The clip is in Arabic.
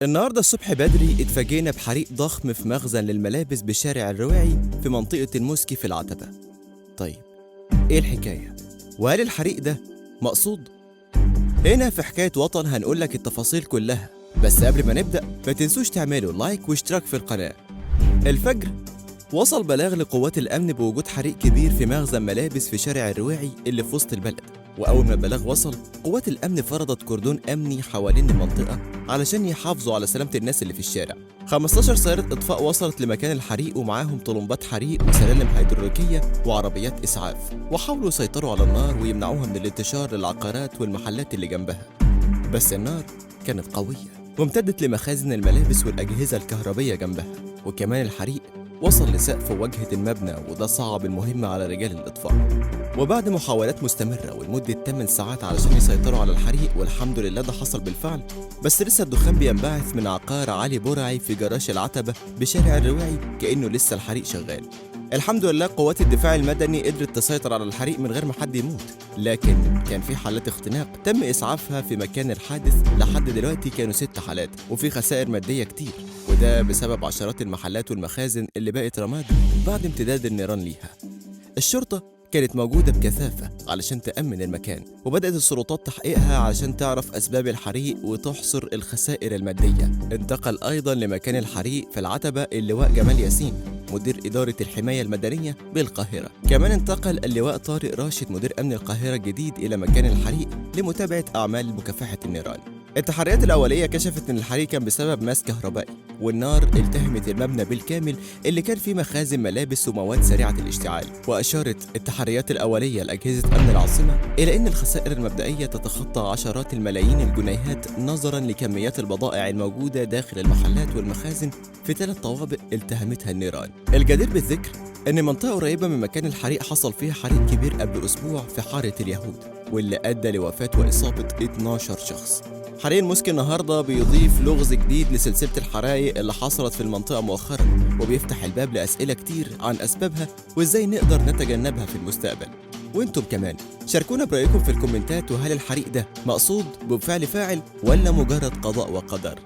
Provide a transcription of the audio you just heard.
النهارده الصبح بدري اتفاجئنا بحريق ضخم في مخزن للملابس بشارع الرواعي في منطقة الموسكي في العتبة. طيب، ايه الحكاية؟ وهل الحريق ده مقصود؟ هنا في حكاية وطن هنقولك التفاصيل كلها، بس قبل ما نبدأ ما تنسوش تعملوا لايك واشتراك في القناة. الفجر وصل بلاغ لقوات الأمن بوجود حريق كبير في مخزن ملابس في شارع الرواعي اللي في وسط البلد. وأول ما البلاغ وصل، قوات الأمن فرضت كردون أمني حوالين المنطقة علشان يحافظوا على سلامة الناس اللي في الشارع. 15 سيارة إطفاء وصلت لمكان الحريق ومعاهم طلمبات حريق وسلالم هيدروليكية وعربيات إسعاف، وحاولوا يسيطروا على النار ويمنعوها من الانتشار للعقارات والمحلات اللي جنبها. بس النار كانت قوية وامتدت لمخازن الملابس والأجهزة الكهربية جنبها، وكمان الحريق وصل لسقف واجهة المبنى، وده صعب المهمة على رجال الإطفاء. وبعد محاولات مستمرة ولمدة 8 ساعات علشان يسيطروا على الحريق، والحمد لله ده حصل بالفعل، بس لسه الدخان بينبعث من عقار علي برعي في جراج العتبة بشارع الرواعي كأنه لسه الحريق شغال. الحمد لله قوات الدفاع المدني قدرت تسيطر على الحريق من غير ما حد يموت، لكن كان في حالات اختناق تم إسعافها في مكان الحادث. لحد دلوقتي كانوا 6 حالات، وفي خسائر مادية كتير، وده بسبب عشرات المحلات والمخازن اللي بقت رماد بعد امتداد النيران ليها. الشرطة كانت موجودة بكثافة علشان تأمن المكان، وبدأت السلطات تحقيقها علشان تعرف أسباب الحريق وتحصر الخسائر المادية. انتقل أيضا لمكان الحريق في العتبة اللواء جمال ياسين مدير إدارة الحماية المدنية بالقاهرة. كمان انتقل اللواء طارق راشد مدير أمن القاهرة الجديد إلى مكان الحريق لمتابعة أعمال مكافحة النيران. التحريات الأولية كشفت إن الحريق كان بسبب ماس كهربائي، والنار التهمت المبنى بالكامل اللي كان فيه مخازن ملابس ومواد سريعة الاشتعال. وأشارت التحريات الأولية لأجهزة أمن العاصمة إلى أن الخسائر المبدئية تتخطى عشرات الملايين الجنيهات نظراً لكميات البضائع الموجودة داخل المحلات والمخازن في 3 طوابق التهمتها النيران. الجدير بالذكر إن منطقة قريبة من مكان الحريق حصل فيها حريق كبير قبل أسبوع في حارة اليهود، واللي أدى لوفاة وإصابة 12 شخص. حريق الموسكي النهارده بيضيف لغز جديد لسلسلة الحرائق اللي حصلت في المنطقة مؤخرا، وبيفتح الباب لأسئلة كتير عن أسبابها وإزاي نقدر نتجنبها في المستقبل. وانتم كمان شاركونا برأيكم في الكومنتات، وهل الحريق ده مقصود بفعل فاعل ولا مجرد قضاء وقدر؟